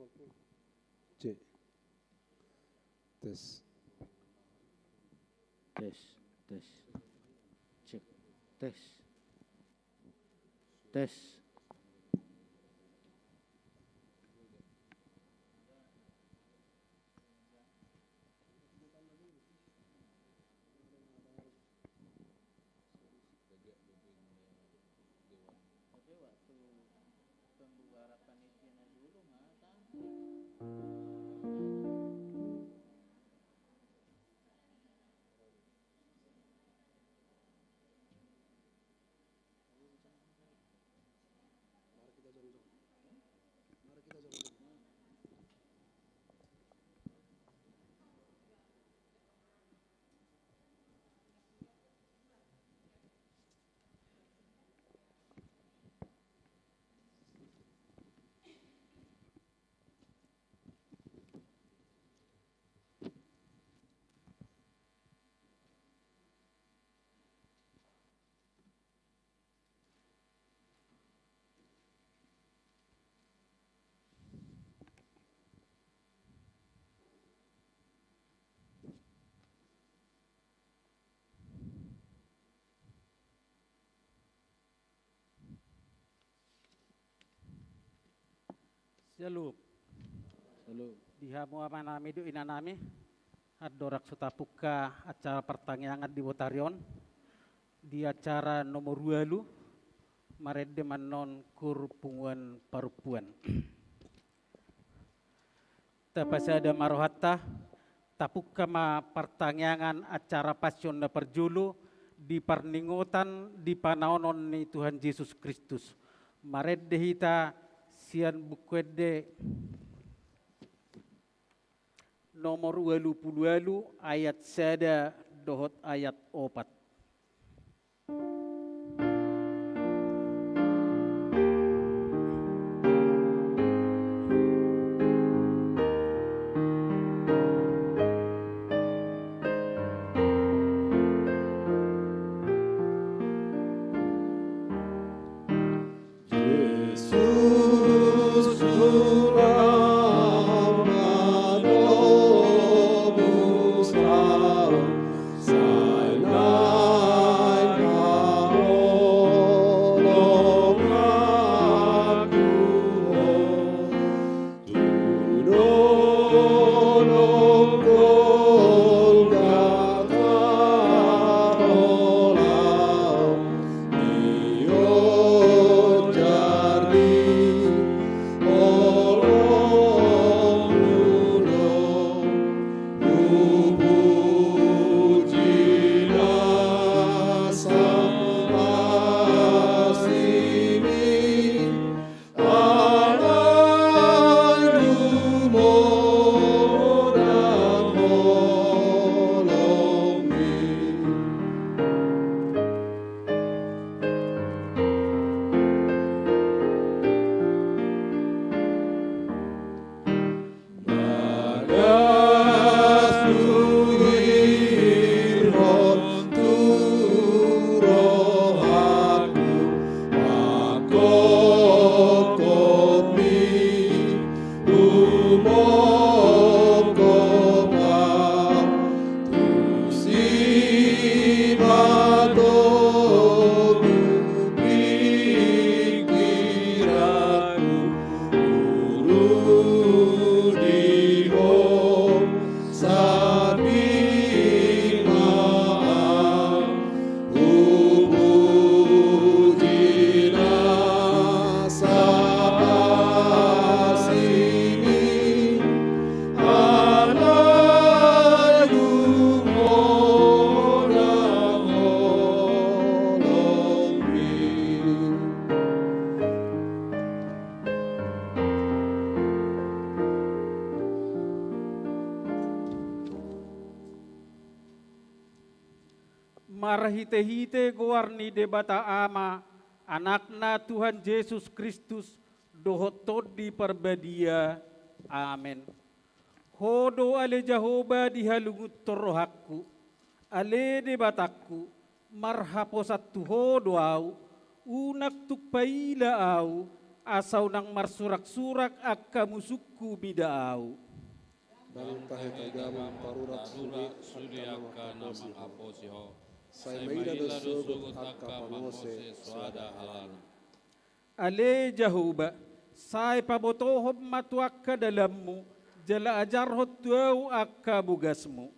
Cek. Tes. Tes, tes, cek, tes, tes. Tapi waktu pembubaran panitianya dulu masa? Jaluk Lalu dihamu amanami du inanami hadorak sutapuka acara pertanyaan di Botarion di acara nomor 2 marede manon kur punguan parupuan tapasada marohatta tapuka ma pertanyaan acara pasion na perjulu di perningotan di panaonon ni Tuhan Yesus Kristus marede hita sian bukwede nomor 28 ayat sada dohot ayat 4. Marahite-hite gowarni debata ama anakna Tuhan Yesus Kristus dohotod di perbadia. Amen. Hodo ale Jahoba dihalungut torohakku ale debatakku marhaposat tu hodo au unak tu paila au asau nang marsurak-surak akka musukku bidau. Bangun pahitagam parurat sudi akka namang aposiho. Sai maida dosugut akka pangose suada halana. Ale Jahuba, sai pabotohom matu akka dalammu, jala ajarhot tuau akka bugasmu.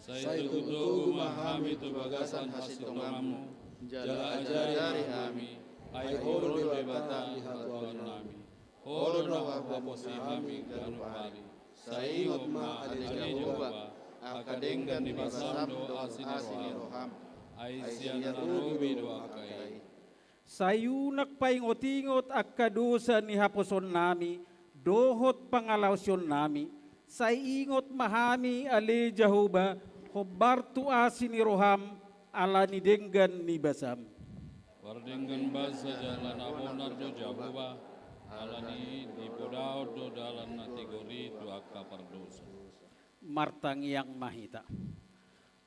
Sai tutugu mahami tu bagasan hasitongamu, jala ajari hami, ai horo bebatan hatuan nami. Horo no aposi hami ganu pari. Sai ingot ma ade Jahuba, akadenggan di basam do asini roham. Ai sian narobi do akai. Sayunak paingot-ingot akka dosa ni haposon nami, dohot pangalawsyon nami. Say ingot mahami ale Jahuba, hobartu asini roham, ala ni denggan ni basam. Wardenggan basa jalan abonar do Jahuba, ala ni dipodao do dalan natigori tu akka pardosa. Martang yang mahita.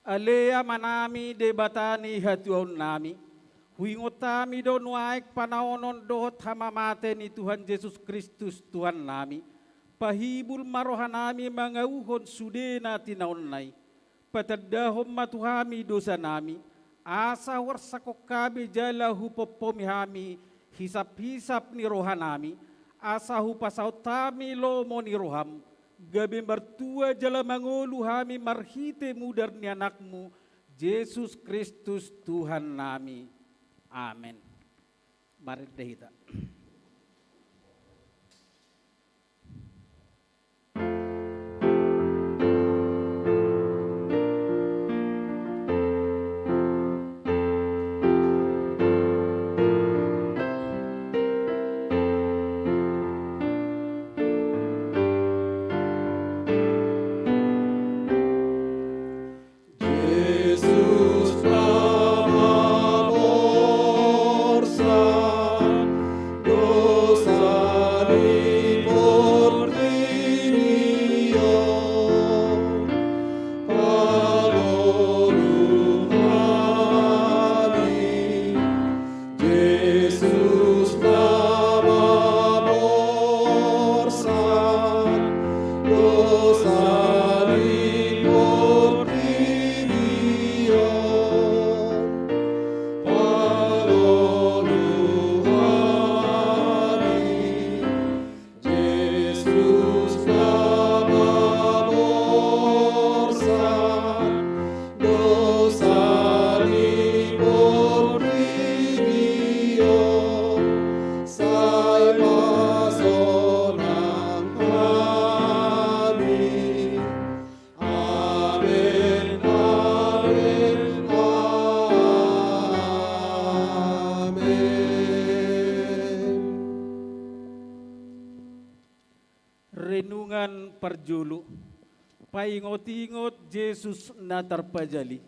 Alea manami debatani hatuon nami. Huingotami do nuaik panaonon dohot hamamate ni Tuhan Yesus Kristus Tuhan nami. Pahibul marohanami mangauhon sudena tinaon nai. Patadahom matuhami dosa nami. Asa warsakok kami jala hupopomihami hisap-hisap ni rohanami. Asa hupasautami lomo ni roham. Gabi mertua jala mangolu hami marhite mudar ni anakmu. Yesus Kristus Tuhan nami. Amin. Mari kita. Renungan perjulu, paingot-ingot Yesus na terpajali.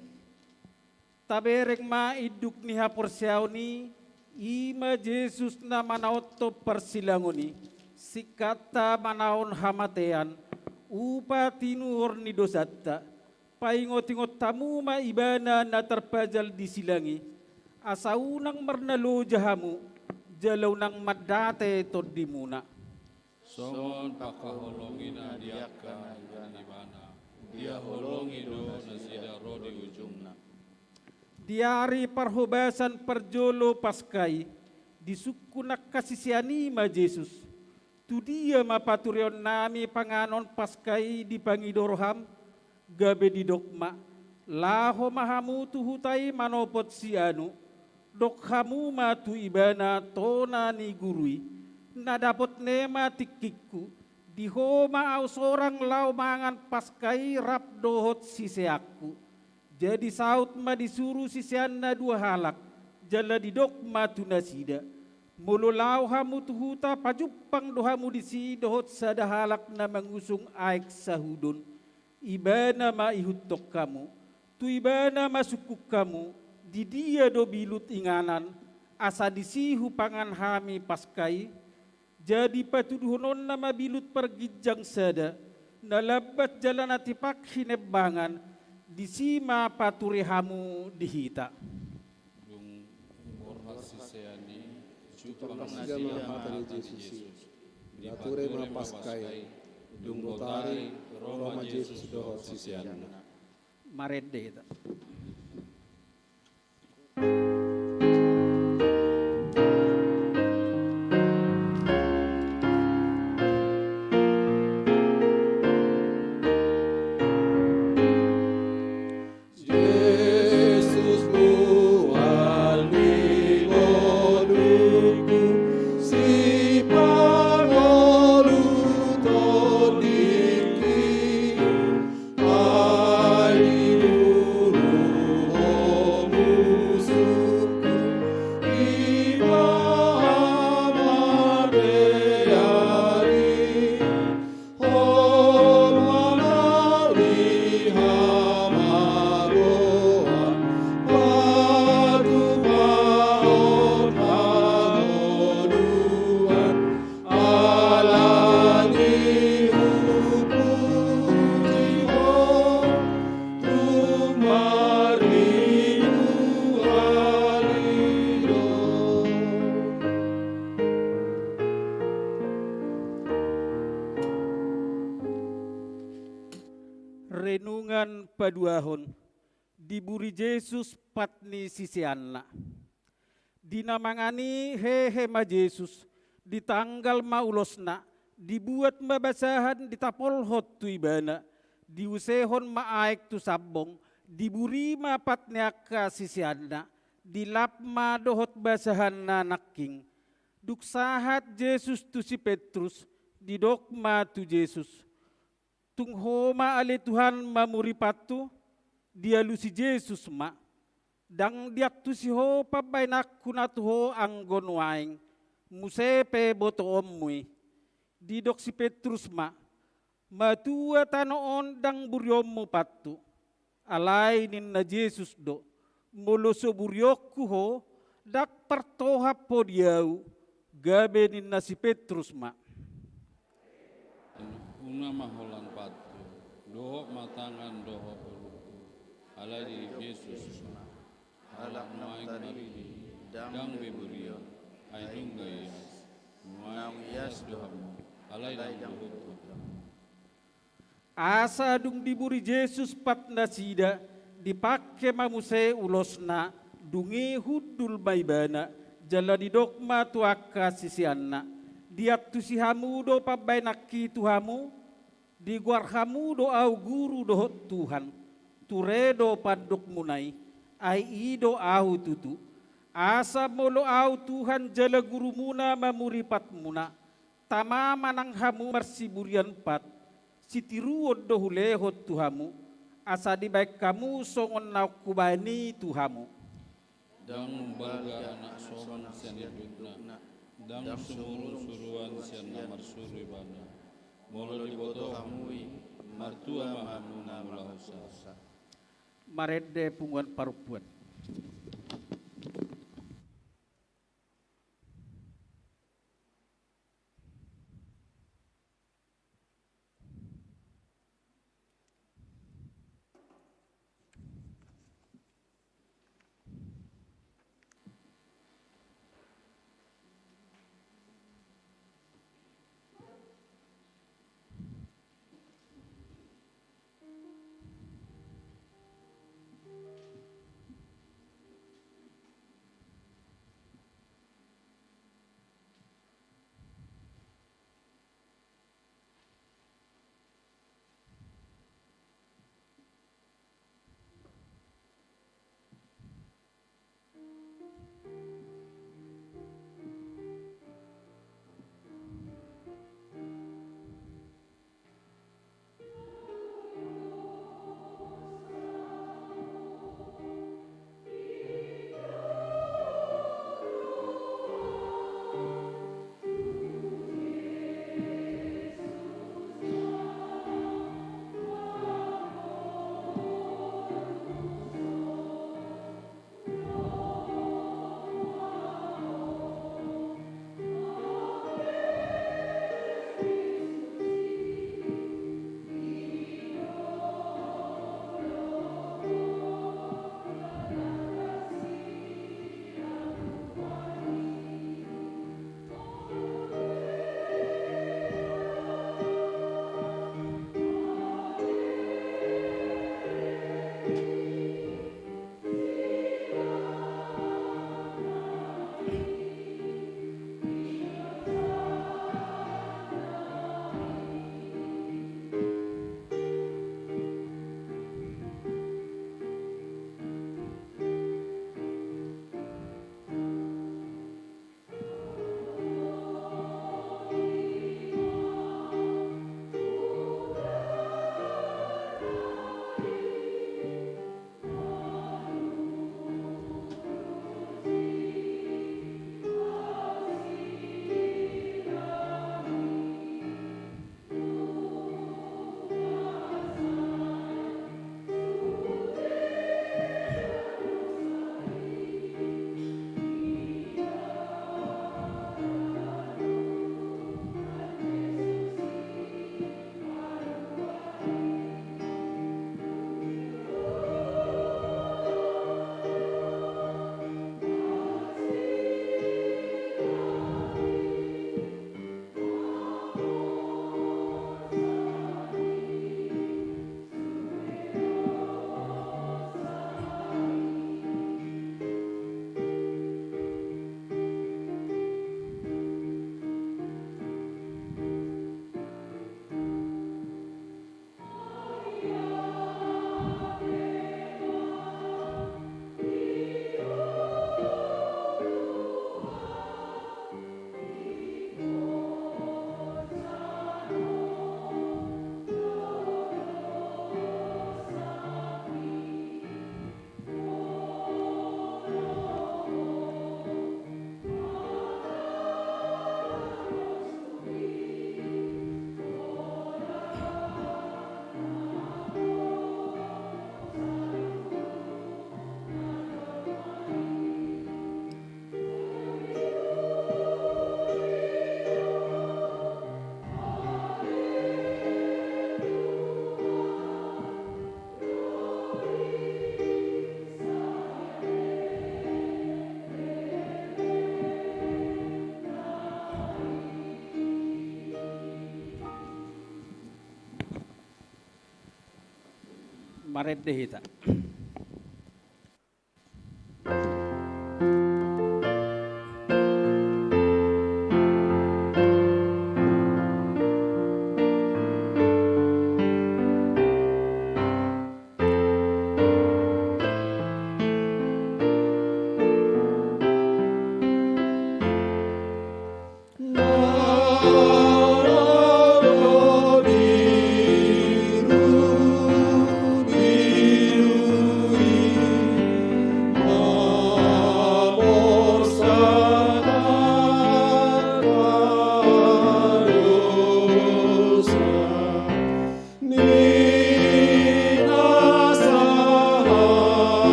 Tabereng ma iduk ni haporsiaw ni, ima Yesus na manaoto persilangoni, sikata manaon hamatean, upa tinuhor ni dosatta, paingot-ingot tamu ma ibana na terpajal di silangi, asa unang marnalo jahamu, jalaw nang madate todimuna. Somon pakaholongi na diaka ni mana, dia holongi do na sida rodi ujungna. Diari parhobasan perjolo paskai, disukunak kasisiani ma Yesus. Tu dia mapaturion nami panganon paskai di pangidoroham, gabe di dokma, laho mahamu tuhutai manopot si anu, dokhamu matu ibana tona ni gurui. Nadapot nema tikikku, di homa au sorang lau mangan paskai rap dohot siseakku. Jadi saut ma disuruh sisianna dua halak, jala didok matu nasida. Mulu lau hamu tuhuta pajupang dohamu disi dohot sada halak na mengusung aik sahudun. Ibana ma ihutok kamu, tu ibana masukuk kamu, di dia do bilut inganan, asa disihu pangan hami paskai. Jadi patuduhonon na mabilut pergijang sada, nalabat jalan atipak hinebangan, disima paturihamu dihita. Dung orhasi seani Cupang matani Jesus. Diature ma paskai. Dung rotari Roma Jesus dohot sisianna. Marede ita. Renungan paduahon diburi Yesus patni sisianna. Dinamangani hehe ma Yesus di tanggal maulosna dibuat mabasahan ditapolhot tu ibana diusehon maaik tu sabong diburi ma patni akka sisianna dilap ma dohot basahan na nakking duksahat Yesus tu si Petrus didokma tu Yesus. Tunghoma ale Tuhan mamuripatu dia lusi Jesus ma dang diak tu si ho pabainak kunatu ho anggon waing musepe boto ommui didok si Petrus ma matua tanoon dang buryommu patu alai ninna Jesus do moloso buryokku ho dak pertohap po diau gabe ninna si Petrus ma. Una maholan patu, doho matangan doho uluku, alai di Yesus, alak nuaing marini, dang beburio, ainung gayas, nuaing yas dohamu, alai dang doho. Asa dung diburi Yesus patna sida, dipake mamuse ulosna, dungi hudul baibana, jala didokma tuaka sisianna, diat tu si hamudo pabainaki tuhamu, di guar hamudo au guru dohot Tuhan, turedo padok munai, ai ido au tutu, asa molo au Tuhan jala guru muna mamuripat muna, tama manang hamu marsiburian pat, sitiruod dohulehot Tuhamu, asa di baik kamu songon nakubani Tuhamu. Dang balga anak soman sian hidupna, dang sumuru-suruan sian namar suri bana. Molo diboto hamui, martua mahamuna mulahusa. Marede punguan parupuan. Marede hita.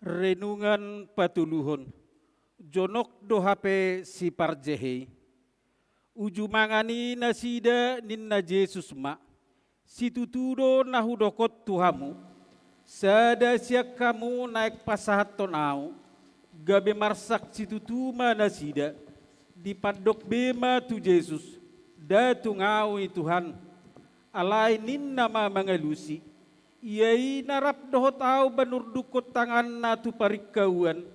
Renungan patuluhon jonok do hape si parjehe uju mangani nasida ninna Jesus ma situtudo nahudokot tuhamu sada siak kamu naik pasahat tonau gabe marsak situtuma nasida di padok bema tu Jesus datu ngawi Tuhan alai ninna ma mangalusi Iai narap dohot au banur dukot tangan na tu parikauan,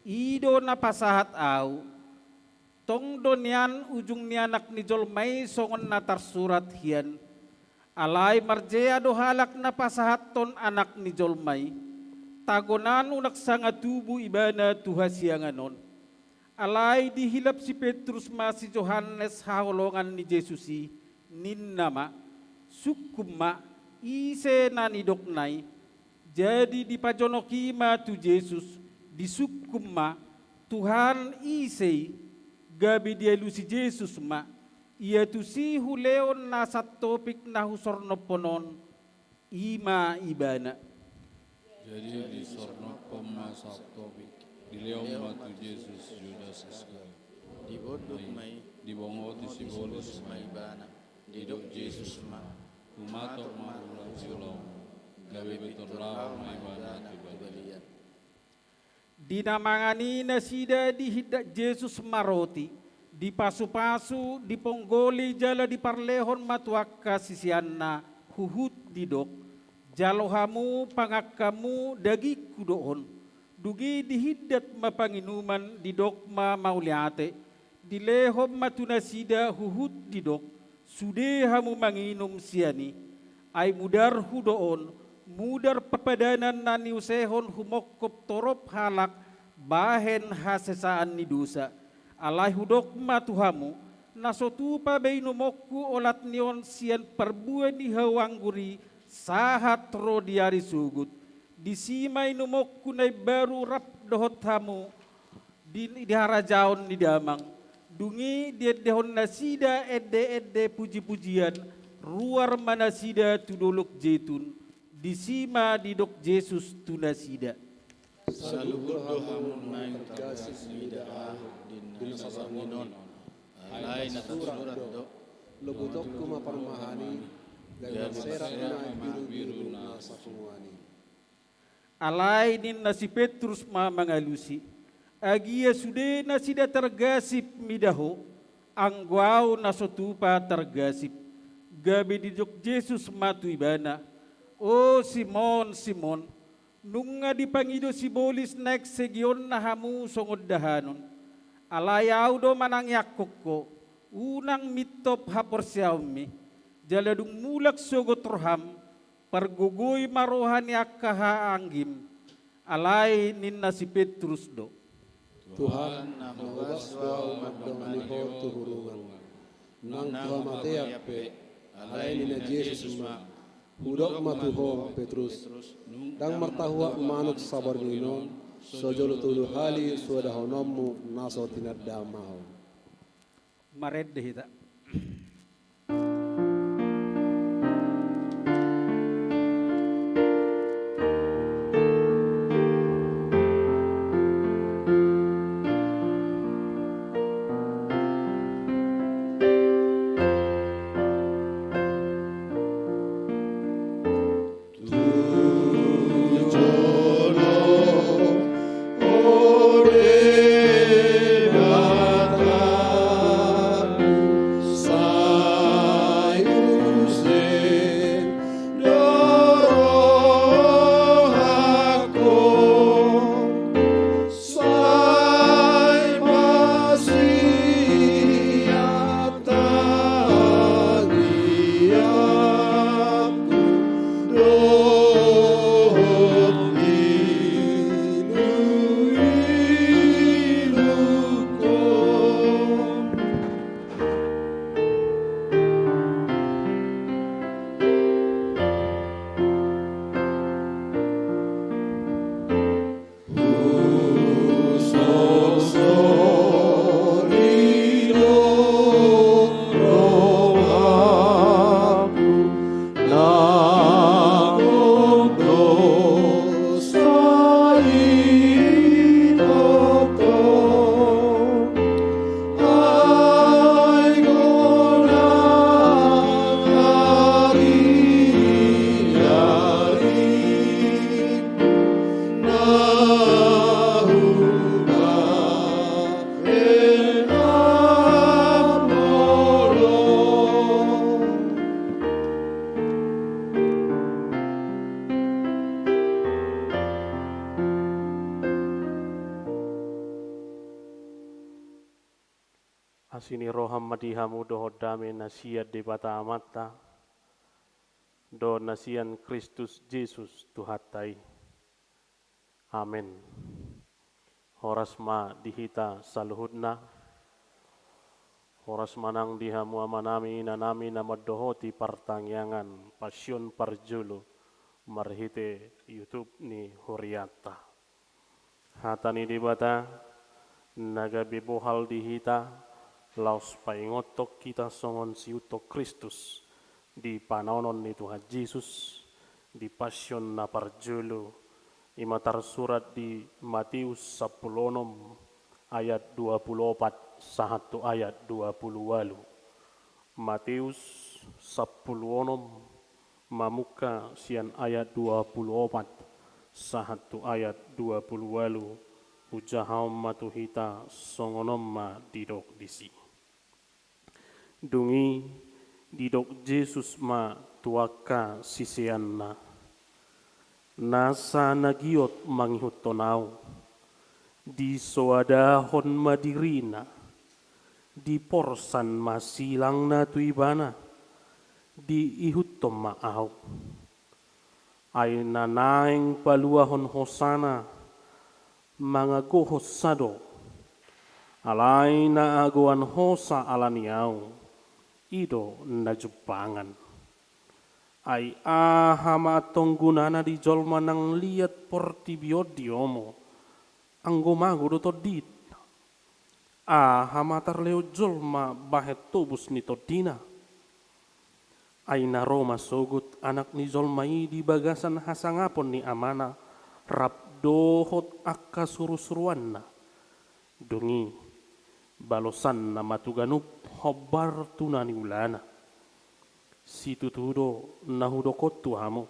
ido na pasahat au, tong donian ujung ni anak ni jolmai songon na tarsurat hian, alai marjea do halak na pasahat ton anak ni jolmai, tagonan unak sangat tubuh ibana tuhasianganon, alai dihilap si Petrus masih Johannes haolongan ni Jesusi, nin nama, sukuma, ise nani doknai jadi di pajonoki ma tu Jesus di sukum ma Tuhan ise gabi dia lusi Jesus ma ia tu si huleon nasat topik nahu sornoponon ima ibana jadi di sornopon nasat topik di leon ma tu Jesus Judas Iskariot di bodok mai di bongoti si bolos mai ibana di dok Jesus ma Umatok maulang silong, gawe beturlaw may banat ibalian. Dinamangani nasida di hidak Jesus maroti, di pasu-pasu, di ponggoli jala di parlehon matuaka sisianna, huhut didok, jalohamu pangakamu dagi kudoon, dugi di hidat mapanginuman di dokma mauliate, di lehom matunasida huhut didok, sude hamu manginum siani, ay mudar hudoon, mudar papadanan nani usehon humokop torop halak, bahen hasesaan ni dosa, alay hudok matuhamu, nasotupa beinumokku olat nion sian perbuan ni hawangguri, sahat ro diari sugut, disimay numokku nay baru rap dohot hamu, di harajaon ni damang, dungi dia dehon nasida edde puji-pujian ruar manasida tudoluk jetun disima didok Jesus tu nasida saluhur dohamun naik kasih sida din sasanginon alai na surat do Lubutok ko maparmahani gayang serak na biru-biru na sa kumuani alai nin nasi Petrus ma mangalusi agia sude nasida tergasip midaho angguau nasotupa tergasip, gabi dijok Yesus matu ibana. O Simon, Simon, nunga dipangido si bolis naik segion na hamu songod dahanon. Alayaw do manang yakok ko, unang mitop hapor siyaumi, jaladung mulak sogot roham, pargugoy marohan yak kahaanggim, alay ninna si Petrus do. Tuhan nahugas doa umat domaniho tuhurungan. Nang Tuhan mateape, alay ni na Jesus ma, hudok matuho Petrus. Dang martahua manuk sabar ninon, sojolo tulu hali suadahonommu naso tinadamaho. Mared dehita. Asini roham madihamu doho dame nasiat di bata amata do nasian Kristus Yesus Tuhatai. Amin. Horas ma dihita saluhudna, horas manang dihamu amanami nanami nama dohoti partangyangan pasyon parjulu marhite YouTube ni huriata. Hatani di bata naga bibohal dihita laos paingotok kita songon siuto Kristus di panaonon ni Tuhan Yesus di pasyon na parjulu imatar surat di Matius 10 ayat 24 sahatu ayat 28. Matius 10 mamuka sian ayat 24 sahatu ayat 28 ujahau matuhita songonom ma didok disi. Dungi didok Yesus ma tuaka sisianna nasa nagiot manghut tonau di soadahon madirina di porsan masilang na tuibana di ihut tomaaw ay nanaing paluahon hosana mga gohos sado alay na aguan hosa alaniaw ido na jupangan ay ahama atong gunana di jolma nang liat portibiod diomo ang gumago do dit ahama tarleo jolma bahet tubus ni todina ay naroma sogut anak ni jolmai di bagasan hasangapon ni amana rabdohot akka surusuruan na dungi balosan na matuganup hobar tunani ulana si tutudo nahudokot tuhamo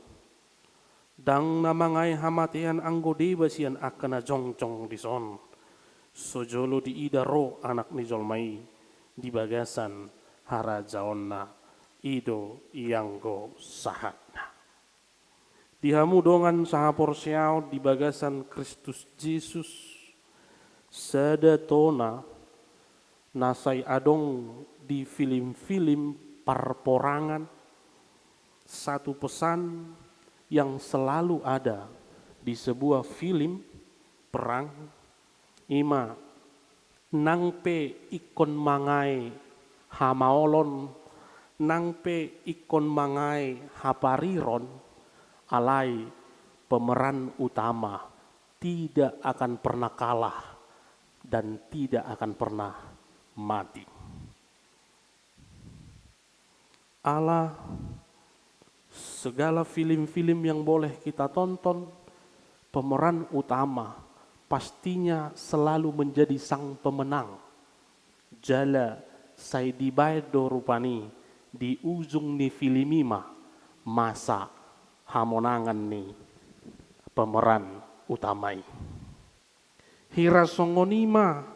dang namangay hamatian anggo deba sian akana jongjong dison sojolo di idaro anak ni jolmai di bagasan harajaonna ido ianggo sahatna. Dihamu dongan sahaporsiao di bagasan Kristus Yesus sedatona nasai adong di film-film parporangan satu pesan yang selalu ada di sebuah film perang ima nangpe ikon mangai hamaolon nangpe ikon mangai hapariron alai pemeran utama tidak akan pernah kalah dan tidak akan pernah mati. Allah segala film-film yang boleh kita tonton, pemeran utama pastinya selalu menjadi sang pemenang. Jala sai dibaido rupani di ujung ni filimima masa hamonangan ni pemeran utamai. Hira songonima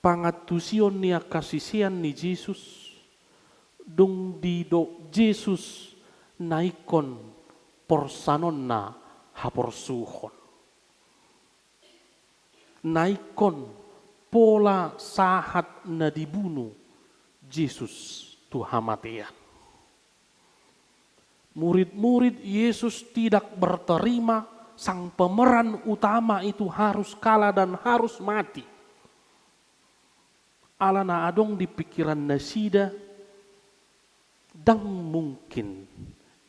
pangatusion ni kasisian ni Yesus dung dido Yesus naikon porsanonna haporsuhon. Naikon pola sahat na dibunuh Yesus Tuhamatian. Murid-murid Yesus tidak berterima sang pemeran utama itu harus kalah dan harus mati. Alana adong di pikiran nasida dang mungkin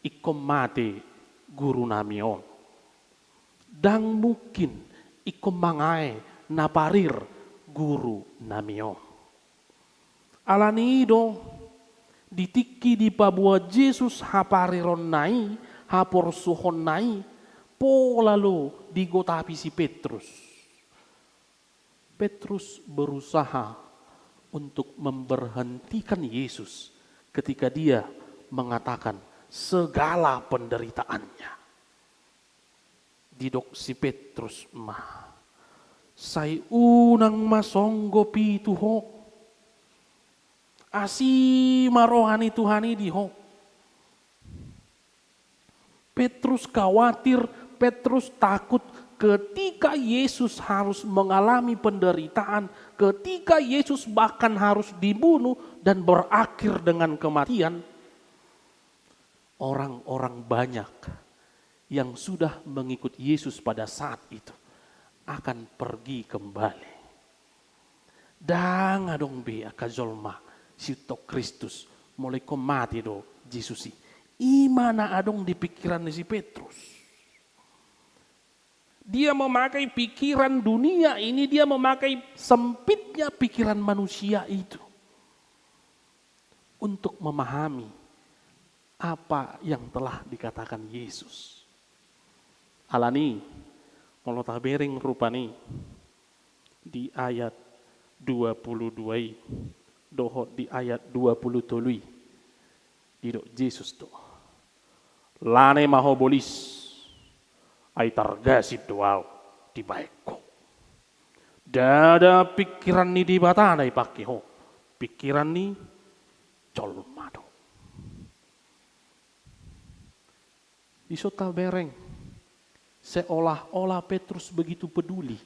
ikom mati guru namion. Dang mungkin ikom mangai naparir guru namion. Alani do ditiki di pabua Yesus hapariron nai, haporsuhon nai, po lalu digotapi si Petrus. Petrus berusaha untuk memberhentikan Yesus ketika dia mengatakan segala penderitaannya. Didok si Petrus mah, sai unang masonggo pituho. Asi marohani Tuhani diho. Petrus khawatir, Petrus takut ketika Yesus harus mengalami penderitaan, ketika Yesus bahkan harus dibunuh dan berakhir dengan kematian. Orang-orang banyak yang sudah mengikut Yesus pada saat itu akan pergi kembali. Dan adong be akazolma. Sito Kristus mulai mati do Yesus. Imana adong di pikiran si Petrus. Dia memakai pikiran dunia ini, dia memakai sempitnya pikiran manusia itu untuk memahami apa yang telah dikatakan Yesus. Alani kalau tabering rupani di ayat 22 doho di ayat 27 didok Yesus do lane mahobolis ay targasid doaw di baikko dada pikiran ni di batana ipake ho pikiran ni colmado iso tabereng seolah-olah Petrus begitu peduli.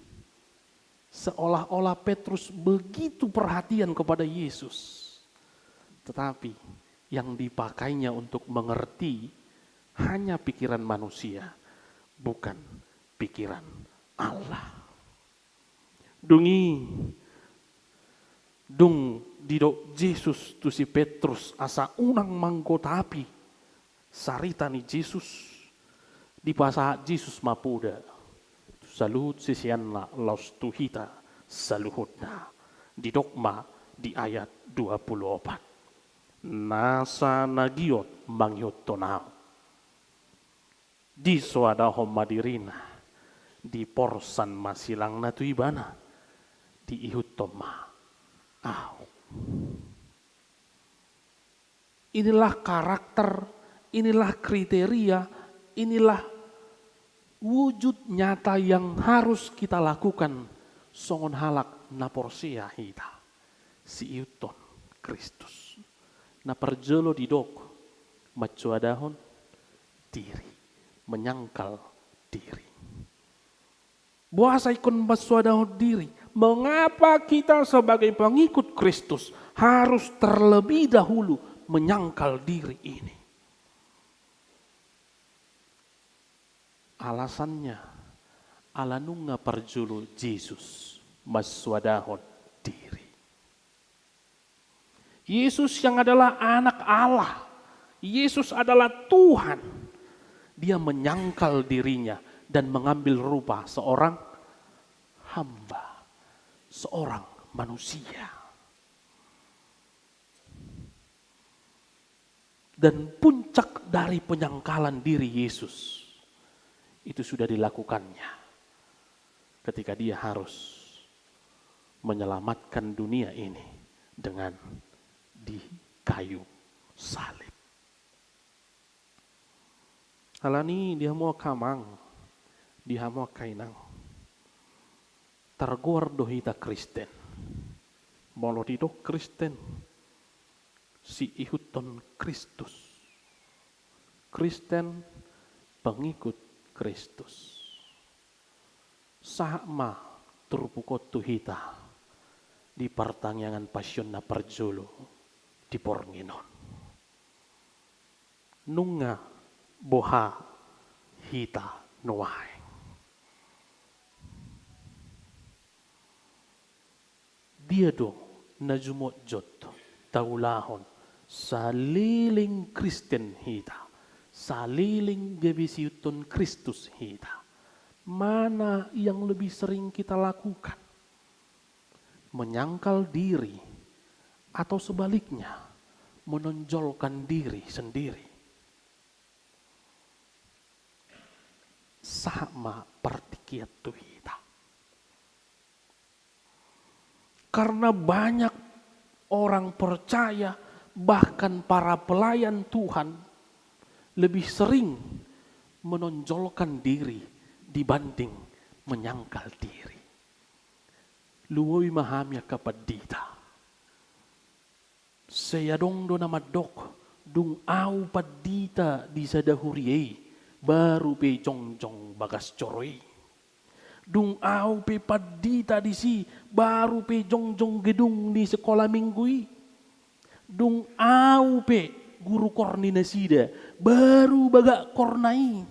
Seolah-olah Petrus begitu perhatian kepada Yesus. Tetapi yang dipakainya untuk mengerti hanya pikiran manusia, bukan pikiran Allah. Dung didok Yesus tu si Petrus asa unang manggotapi sarita ni Yesus di pasahat Yesus mapuda. Saluhut sisianna laus tuhita saluhutna di dogma di ayat 24. Nasa nagiot mangyot tonao. Di soada homadirina di porsan masilang na tuibana di ihut toma. Inilah karakter, inilah kriteria, inilah wujud nyata yang harus kita lakukan songon halak naporsia hita. siuton Kristus. Na perjolo di dok macuadahon diri, menyangkal diri. Buasa ikon macuadahon diri. Mengapa kita sebagai pengikut Kristus harus terlebih dahulu menyangkal diri ini? Alasannya, alanunga perjulu Yesus maswadahon diri. Yesus yang adalah anak Allah, Yesus adalah Tuhan. Dia menyangkal dirinya dan mengambil rupa seorang hamba, seorang manusia. Dan puncak dari penyangkalan diri Yesus itu sudah dilakukannya ketika dia harus menyelamatkan dunia ini dengan di kayu salib. Halani dia mau kamang, dia mau kainang. Targuar dohita Kristen, molo didok Kristen, si ihuton Kristus. Kristen pengikut Kristus. Sama turpukot tuhita di pertanyaan pasyon na perjolo di pornginon. Nunga boha hita nuai. Dia do na jumotjot taulahon saliling Kristen hita, saliling bebisiuton Kristus hita. Mana yang lebih sering kita lakukan? Menyangkal diri atau sebaliknya menonjolkan diri sendiri? Sama pertikiat tuhita. Karena banyak orang percaya, bahkan para pelayan Tuhan lebih sering menonjolkan diri dibanding menyangkal diri. Luoy mahamya kapadita. Saya dong do nama dok, dung au padita di sadahuriei, baru pe jong bagas coroi. Dung au pe padita di si, baru pe jong gedung di sekolah minggui. Dung au pe guru kornina sida, baru baga kornai.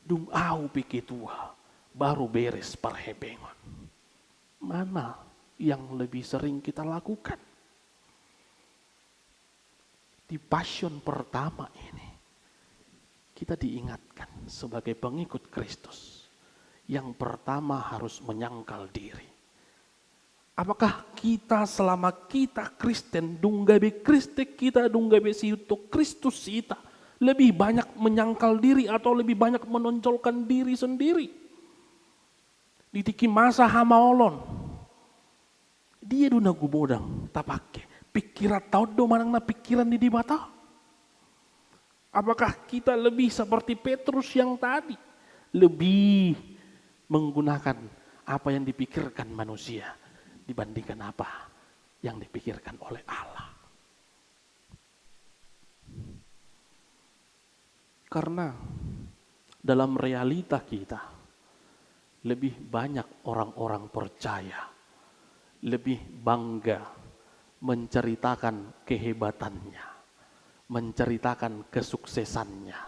Dung au pe ketua, baru beres parhepengon. Mana yang lebih sering kita lakukan? Di passion pertama ini, kita diingatkan sebagai pengikut Kristus. Yang pertama harus menyangkal diri. Apakah kita selama kita Kristen, dunggabe Kristek kita, dunggabe siuto Kristus kita, lebih banyak menyangkal diri atau lebih banyak menonjolkan diri sendiri? Ditiki masa hamaolon, dia duna gubodang tapake, pikiran tau do manang na pikiran di mata. Apakah kita lebih seperti Petrus yang tadi, lebih menggunakan apa yang dipikirkan manusia dibandingkan apa yang dipikirkan oleh Allah? Karena dalam realita kita lebih banyak orang-orang percaya, lebih bangga menceritakan kehebatannya, menceritakan kesuksesannya,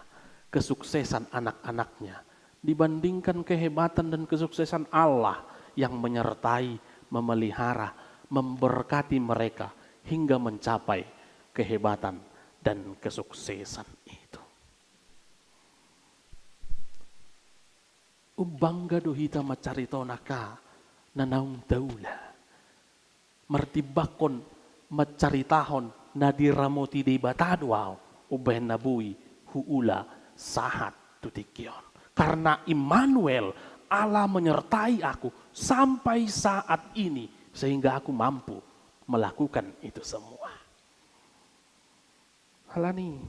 kesuksesan anak-anaknya, dibandingkan kehebatan dan kesuksesan Allah yang menyertai, memelihara, memberkati mereka hingga mencapai kehebatan dan kesuksesan itu. Bangga dohita macarito naka nanaung daula. Martibakon macaritahon nadiramoti di batadwaw uben nabui huula sahat tutikyon. Karena Immanuel, Allah menyertai aku sampai saat ini sehingga aku mampu melakukan itu semua. Halani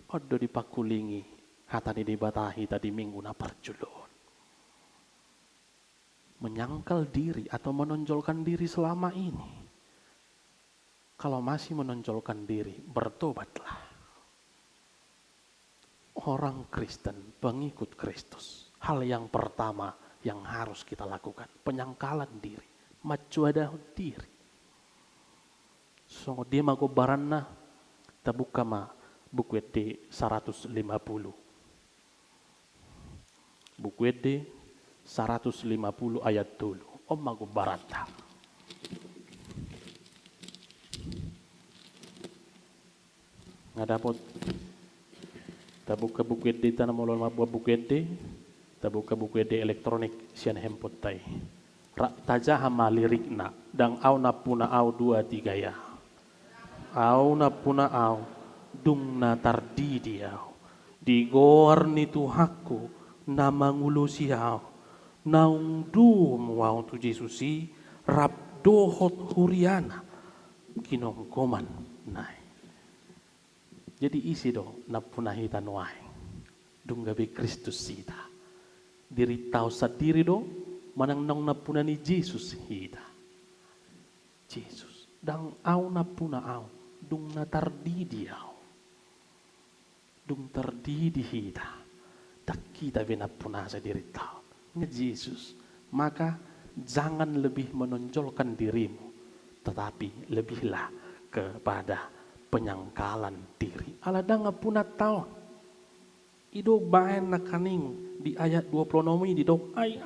odo dipakulingi hatani dibatahi tadi minggu na parjulon. menyangkal diri atau menonjolkan diri selama ini. Kalau masih menonjolkan diri, bertobatlah. Orang Kristen, pengikut Kristus, hal yang pertama yang harus kita lakukan, penyangkalan diri, macuadah diri. So dia mago baranna tabuka ma buku ede 150. Buku ede 150 ayat dulu. Om mago baranta. Ngadapot tabuka buku ede tanah molon ma buku ede tabuka buku ede elektronik sian hempot tai. Rak tajah ma lirikna dang au na puna au 2 3 ya. Au na puna au dung na tardidi au digor ni tuhaku na mangulusi au naung dum wau tu Jesusi rap dohot huriana kinong koman nai. Jadi isi do na puna hita nuai dung gabe Kristus sita diri tau sadiri do manang nang na puna ni Jesus hita Jesus dang au na puna au dung na tardidi au dung tardidi hita tak kita bina puna sa diri tau nge Jesus. Maka jangan lebih menonjolkan dirimu, tetapi lebihlah kepada penyangkalan diri. Alada ngapuna tau ido baen na kaning di ayat 26 di dok ai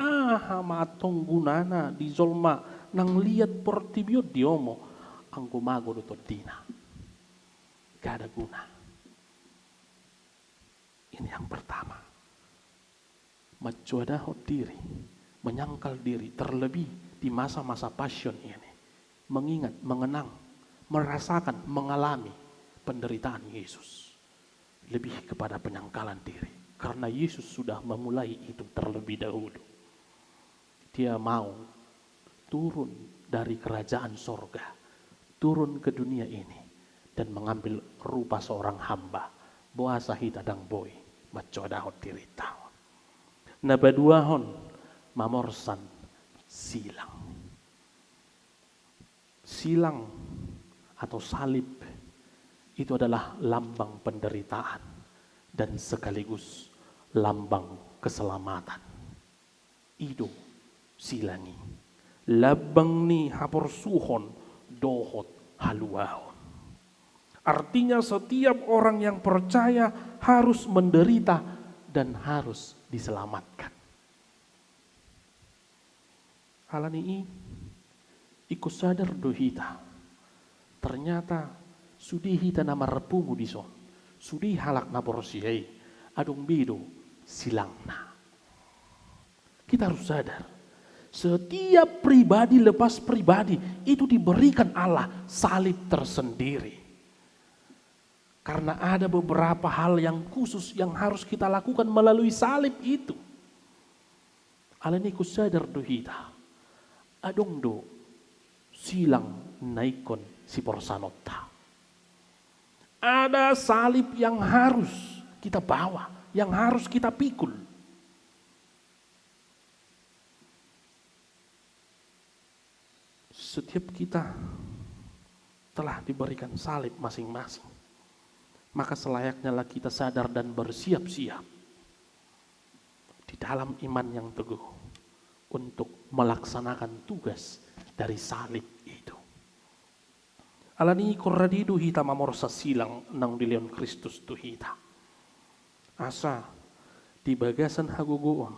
matong gunana di zolma nang liat portibio diomo anggo mago do todina. Gak ada guna. Ini yang pertama. Macuadaho diri, menyangkal diri, terlebih di masa-masa passion ini. Mengingat, mengenang, merasakan, mengalami penderitaan Yesus. Lebih kepada penyangkalan diri. Karena Yesus sudah memulai itu terlebih dahulu. Dia mau turun dari kerajaan sorga, turun ke dunia ini, dan mengambil rupa seorang hamba. Boasa hita dang boy, macuadaho diri tahu. Nabaduahon mamorsan silang. Silang atau salib itu adalah lambang penderitaan dan sekaligus lambang keselamatan. Ido silangi. Labang ni haporsuhon dohot haluahon. Artinya setiap orang yang percaya harus menderita dan harus diselamatkan. Halani ikut sadar do hita. Ternyata sudi hita nama repungu dison. Sudi halak na porsiai adung bido silangna. Kita harus sadar. Setiap pribadi lepas pribadi itu diberikan Allah salib tersendiri. Karena ada beberapa hal yang khusus yang harus kita lakukan melalui salib itu. Alani ku sadar do hita. Adong do silang naikon si porsanota. Ada salib yang harus kita bawa, yang harus kita pikul. Setiap kita telah diberikan salib masing-masing. Maka selayaknya lah kita sadar dan bersiap-siap di dalam iman yang teguh untuk melaksanakan tugas dari salib itu. Alani korradidu hita mamorsa silang nang dileon Kristus tu hita. Asa di bagasan hagugoon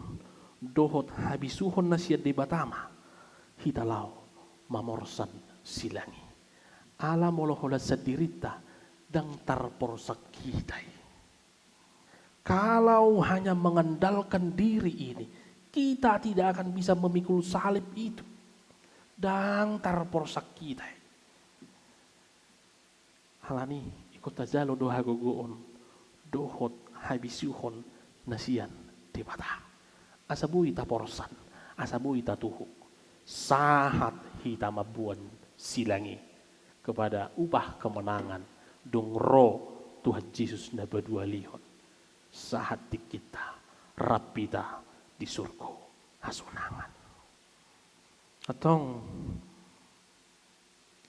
dohot habisuhon na siya di batama hita lao mamorsan silangi. Ala molohola sa dirita dang tarporsak kitai. Kalau hanya mengandalkan diri ini, kita tidak akan bisa memikul salib itu. Dang tarporsak kitai. Halani ikut tajalo doha gogoon dohot habisuhon nasian di mata. Asabui taporsan, asabui tatuhuk. Sahat hita mabuan silangi kepada upah kemenangan dong ro Tuhan Yesus na berdua lihon saat kita rapita di surga hasunangan. Atong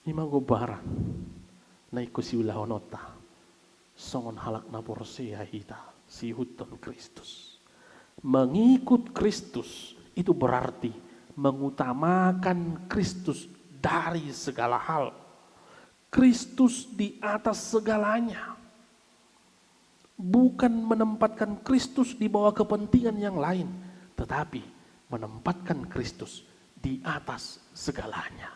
imago bara na ikusiula honota songon halak na porsia hita si huton Kristus. Mengikut Kristus itu berarti mengutamakan Kristus dari segala hal. Kristus di atas segalanya. Bukan menempatkan Kristus di bawah kepentingan yang lain, tetapi menempatkan Kristus di atas segalanya.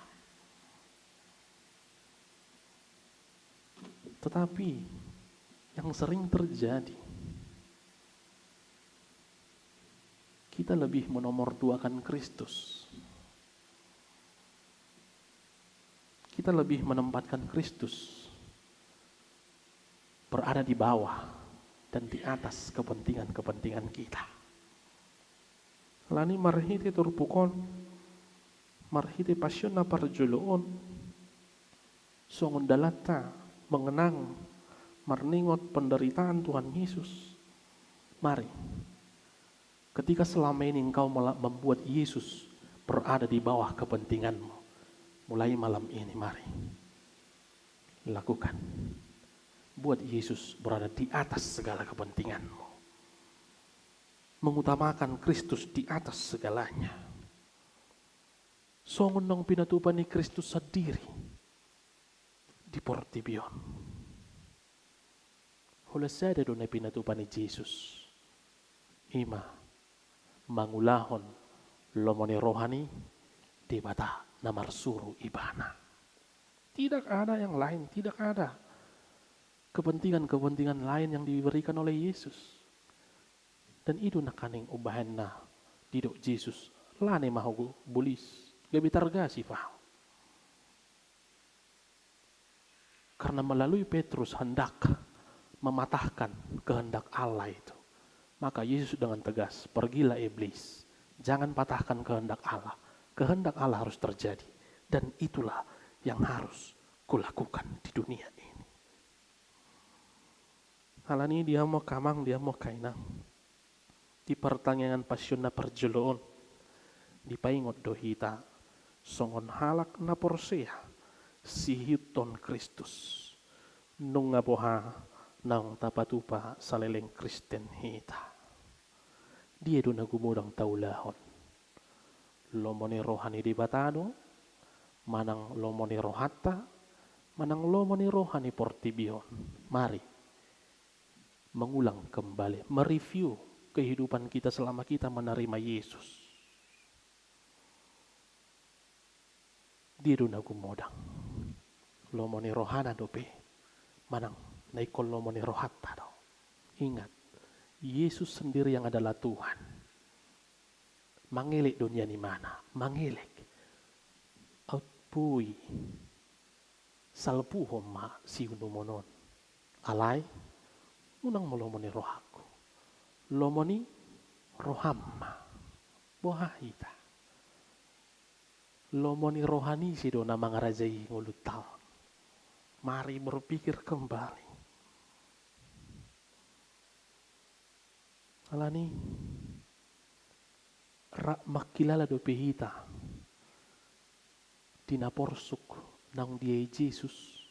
Tetapi yang sering terjadi, kita lebih menomorduakan Kristus. Kita lebih menempatkan Kristus berada di bawah dan di atas kepentingan-kepentingan kita. Lani marhiti turpukon, marhiti pasyona parjuluon, songon dalata mengenang marningot penderitaan Tuhan Yesus. Mari, ketika selama ini engkau membuat Yesus berada di bawah kepentinganmu, mulai malam ini mari lakukan. Buat Yesus berada di atas segala kepentinganmu. Mengutamakan Kristus di atas segalanya. Songon nang pinatupani Kristus sendiri di Portibion. Hula sada doon ay pinatupani Jesus. Ima mangulahon lomoni rohani di bata na marsuru ibana. Tidak ada yang lain, tidak ada kepentingan-kepentingan lain yang diberikan oleh Yesus. Dan itu nakaning ubahan na didok Yesus lane mahugo bulis gabi targa si faham. Karena melalui Petrus hendak mematahkan kehendak Allah itu, maka Yesus dengan tegas, pergilah iblis, jangan patahkan kehendak Allah. Kehendak Allah harus terjadi, dan itulah yang harus kulakukan di dunia ini. Halani dia mau kamang, dia mau kainang. Di pertanyaan pasyon na perjeloon, di paingot dohita, songon halak na porsia, si hiton Kristus, nung ngaboha nang tapatupa sa leleng Kristen hita. Dia do nagumudang taulahon. Lomoni rohani di batado, manang lomoni rohata, manang lomoni rohani Portibion. Mari mengulang kembali, mereview kehidupan kita selama kita menerima Yesus. Dia do nagumudang. Lomoni rohana dope, manang naikol lomoni rohata do. Ingat, Yesus sendiri yang adalah Tuhan. Mangilik dunia ni mana? Mangilik. Outpui. Salpuhom ma siunumonon. Alay, unang molomoni rohaku. Lomoni rohamma. Bohahita. Lomoni rohani sido na mga rajay ngulutal. Mari berpikir kembali. Alani rak makilala do pehita dinaporsuk nang dia Yesus.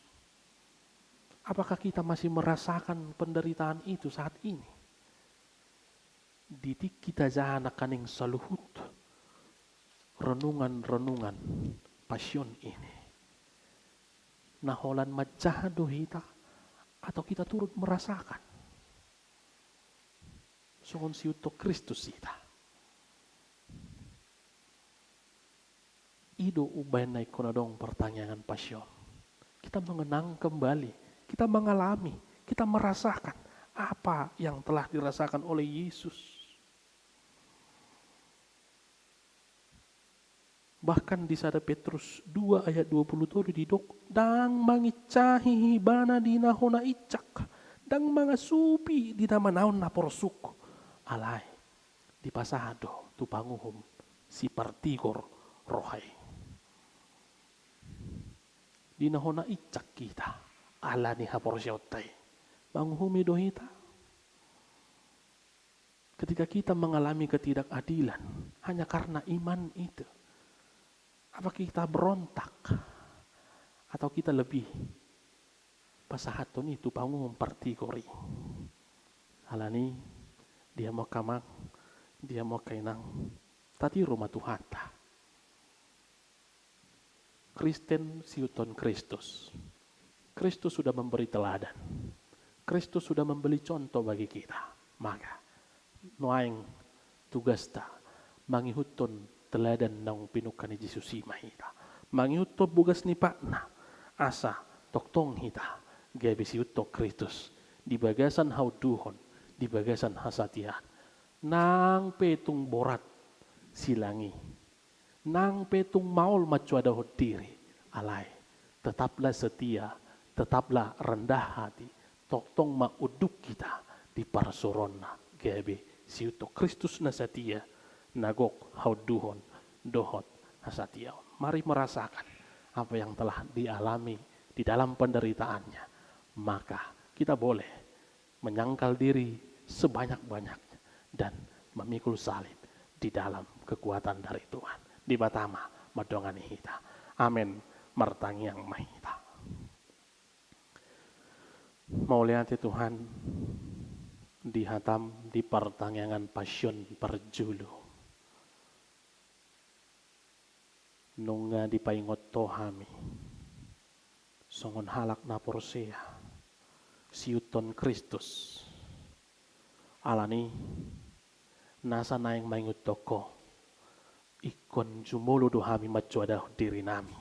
Apakah kita masih merasakan penderitaan itu saat ini? Didik kita jana kaning saluhut renungan-renungan pasyon ini. Naholan majah dohita atau kita turut merasakan songon siuto Kristus ita. Ido ubay na ikonodong pertanyaan pasyon. Kita mengenang kembali, kita mengalami, kita merasakan apa yang telah dirasakan oleh Yesus. Bahkan di sada Petrus 2 ayat 27 didok, dang mangicahi hibana dinahona icak, dang mga supi di namanaon na porsuk. Alay, di pasado tupanguhum si partigor rohay. Di nahona icak kita, ala ni haporsyotay. Manguhumi dohita. Ketika kita mengalami ketidakadilan, hanya karena iman itu. Apa kita berontak? Atau kita lebih pasahaton itu pangu mempartikori. Alani dia mau kamak, dia mau kainang. Tadi rumah Tuhan ta. Kristen siuton Kristus. Kristus sudah memberi teladan. Kristus sudah memberi contoh bagi kita. Maka noaing tugas ta mangihuton teladan nang pinukan ni Yesus mahita. Mangihuton bugas ni Pakna asa toktong hita gabi siuto Kristus di bagasan hauduhon di bagasan hasatian nang petung borat silangi nang petung maul macuada diri alai tetaplah setia tetaplah rendah hati toktong mauduk kita di parsoronna gabi siuto Kristus na setia nagok hauduhon dohot hasatia. Mari merasakan apa yang telah dialami di dalam penderitaannya. Maka kita boleh menyangkal diri sebanyak-banyaknya dan memikul salib di dalam kekuatan dari Tuhan. Di batama madongani hita. Amin. Martangiang mahita. Mau lihat Tuhan dihatam di pertanyaan passion perjulu. Nunga di paingot tohami. Songon halak na porsea. Siuton Kristus. Alani nasa naing maingut toko. Ikon jumulu duhami macuada diri nami.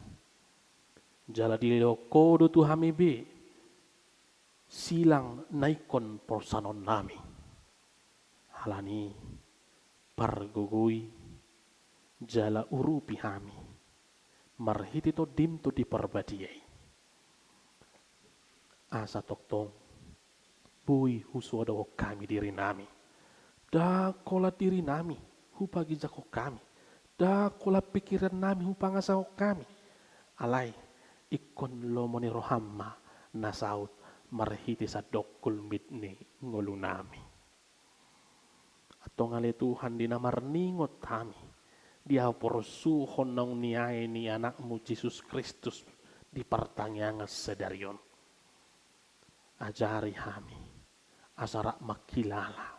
Jala diloko do tuhami be. Silang naikon porsanon nami. Alani pargugui jala urupi hami. Marhiti to dim to diperbadiai. Asa toktong bui husuada kami diri nami. Da kola diri nami hupagi jako kami. Da kola pikiran nami hupangasa kami. Alai ikon lomoni rohamma nasaut marhiti sa dokul mitni ngulu nami. Atau ngale Tuhan dinamarningot kami. Dia porsuhon nang niai ni anakmu Yesus Kristus di pertanyaan sedarion. Ajari kami asarak makilala.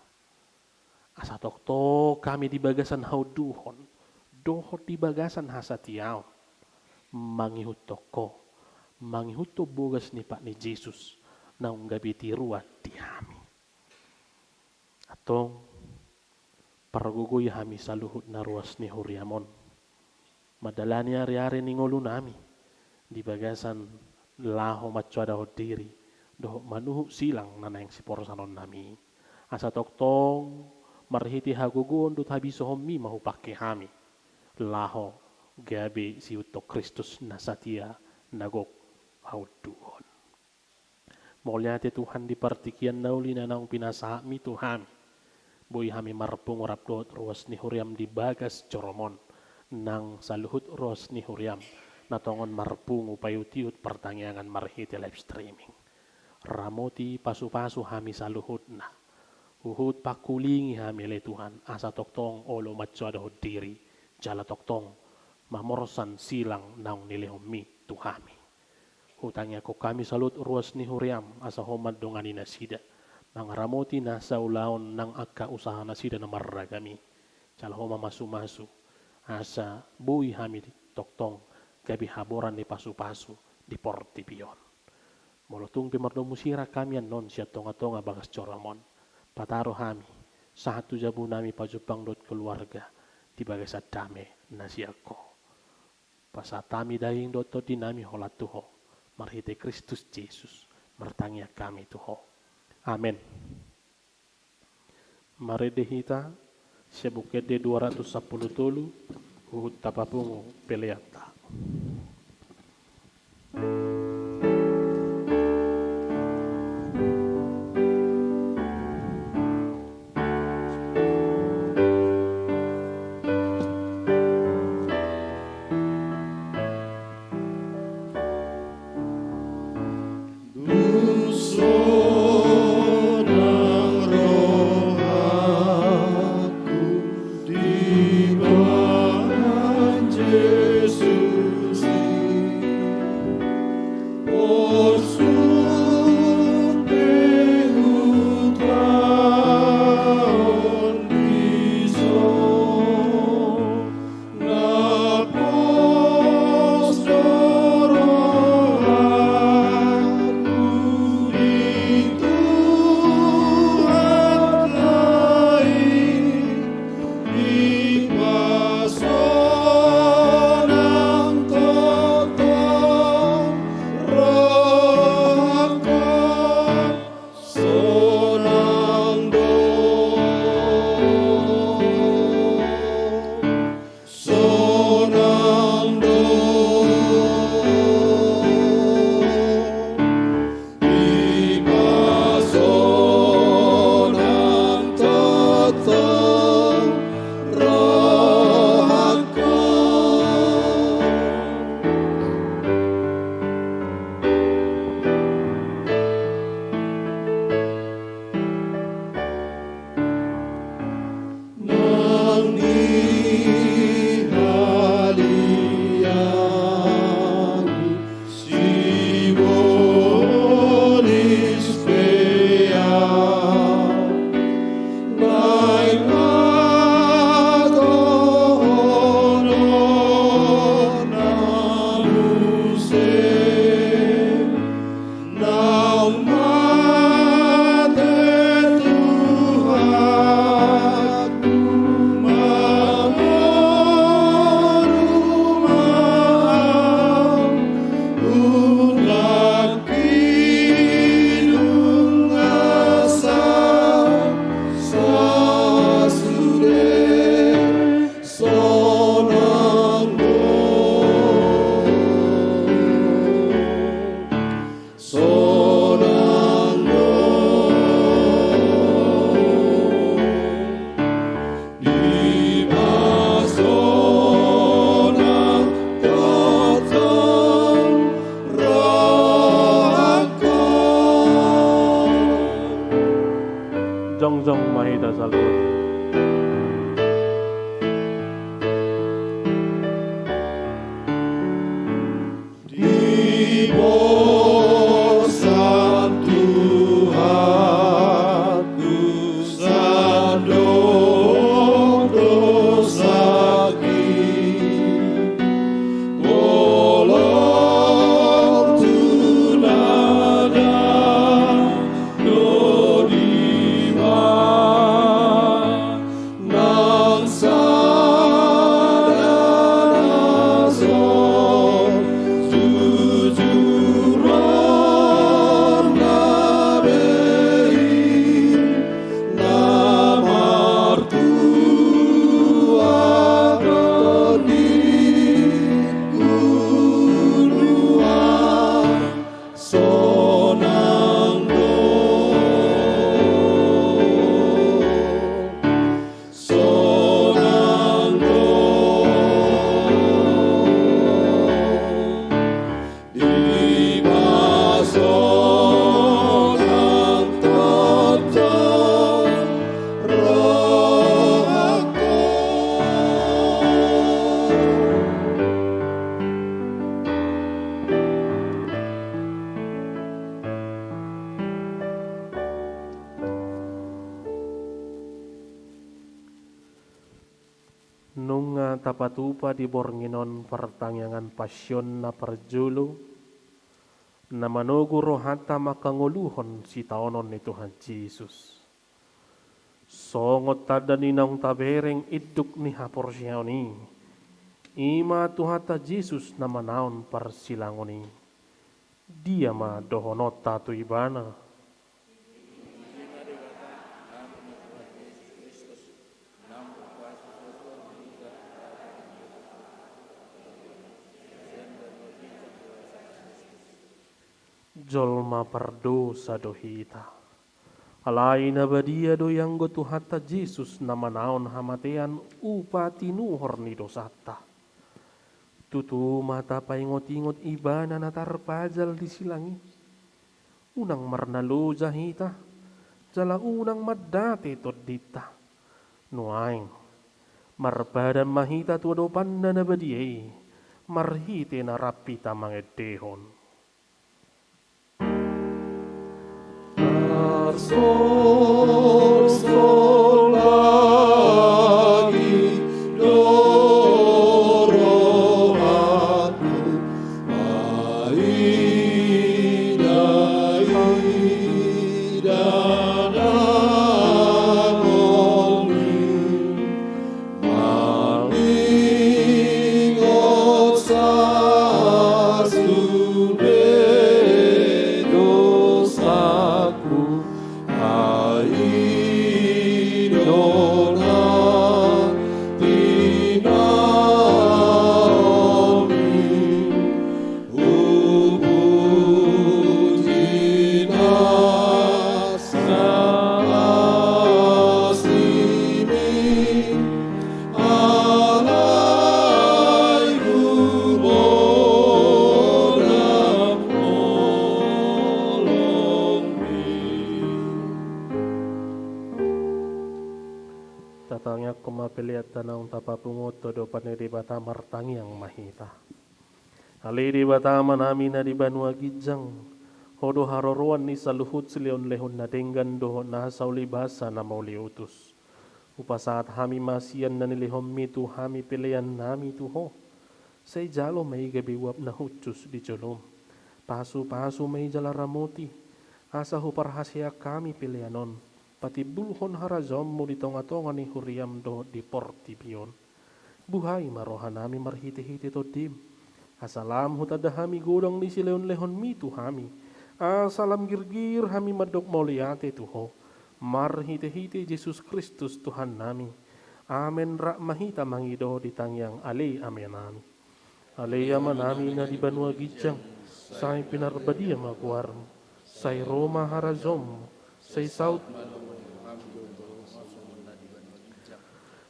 Asa tokto kami di bagasan hauduhon. Dohot di bagasan hasatiaw. Mangihut toko. Mangihut to bogas ni Pak ni Yesus. Nang gabiti ruat di kami. Atong paragugoy hami saluhut na ruas ni Huriamon. Madalani ari-ari ni ngulu nami. Di bagasan laho macuada diri. Doh manuhu silang nanayang si porsanon nami. Asa toktong marhiti hagugon dut habiso homi mahupake hami. Laho gabi si utok Kristus nasatia nagok hauduhon. Mauliate Tuhan di partikian nauli na nang pinasami Tuhan. Boy hami marpung rapdot ruas ni Huriam di bagas coromon nang saluhut ruas ni Huriam natongon marpung upayutiut pertanyaan marhiti live streaming. Ramoti pasu-pasu hami saluhut na. Uhut pakulingi hami le Tuhan asa toktong olo macuada diri jala toktong mamorsan silang nang nilehomi Tuhami. Hutangnya ko kami salut ruas ni Huriam asa homad dongani nasida. Mangaramoti na sa ulaon ng akka usaha na sida na maragami. Calhoma masu-masu. Asa buhi hami toktong gabi haboran ni pasu-pasu di Portipion. Molotung pimardo musira kami non siya tonga-tonga bagas coramon. Pataro hami. Satu jabu nami pajupang dot keluarga. Di bagas dame na siya ko. Pasatami dahing dot to dinami holatuho. Marhite Kristus Jesus. Mertangya kami tuho. Amin. Mari dehita sebuket de 210 tolu uhut tapapung peleata. Yesus jongjong mahita salur. Nunga tapatupa di bornginon pertangyangan pasyon na perjulu na manugu rohata makanguluhon si taonon ni Tuhan Yesus. Songot tada ninang tabereng iduk ni haporsyoni. Ima Tuhata Yesus na manaon persilangoni. Dia ma dohonot tatu ibana. Jolma perdosa dohita. Alai na badia do yang go Tuhata Yesus na manaon hamatean upati nuhor ni dosata. Tutu mata paingot-ingot ibana na tarpajal di silangi. Unang marnalo jahita. Jala unang madate todita. Nuaing. Marpadan mahita tuadopan na nabadiyay. Marhite na rapita mangedehon. Sol lagi dorong aku aida nangoli malingot sasude dosaku Tatangnya kumapiliat tanang tapapungot todo paneri bata martangyang mahita. Ali di bata manami na di banua gijang. Hodo haroruan ni saluhut silion lehon na denggan doho na sauli basa na mauli utus. Upasaat hami masian na nilihom mitu hami pilihan nami tuho. Say jalo may gabiwap na hutus di jolom. Pasu-pasu may jalaramoti. Asa huparhasya kami pilihanon. Pati bulhon harazom mo ditong-atongan ni huriam do di portipion. Buhay marohan nami marhiti-hiti to dim. Asalam hutadahami gudang ni sileon lehon mitu hami. Asalam girgir hami madok moliate tuho. Marhiti-hiti Jesus Kristus Tuhan nami. Amen rak mahita mangido di tangyang ale amen nami. Ale yaman nami na di banua gijang. Say pinarbadia maguarm. Say Roma harazom. Say saut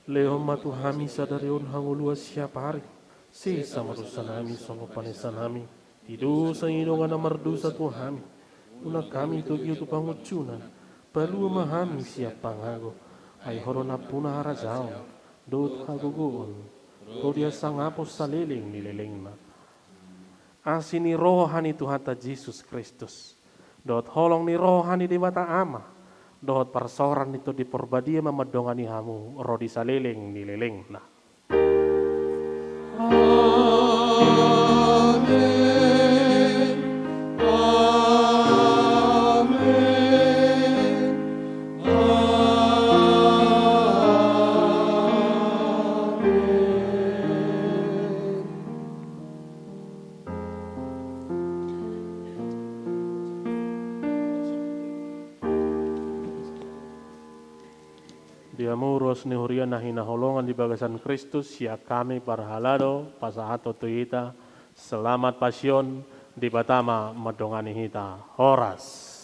Lehom matu hami sadarion hanguluas siapa hari. Si samarusan hami songo panesan hami. Tidu sa inongan na mardusa tu hami. Una kami tu giyo tu pangucunan. Perlu memahami siapa ngago. Ay horona punah razao. Dot hagugoon. Rodia sangapos saliling nililing na. Asini rohani Tuhan ta Yesus Kristus. Dot holong ni rohani di mata ama. Dot persoran itu di porbadia memadongani hamu. Rodi saliling nililing na. Diamuros ni hurian na hinaholongan di bagasan Kristus ya kami para halado pasahato tuyita selamat pasyon di batama madongani hita horas.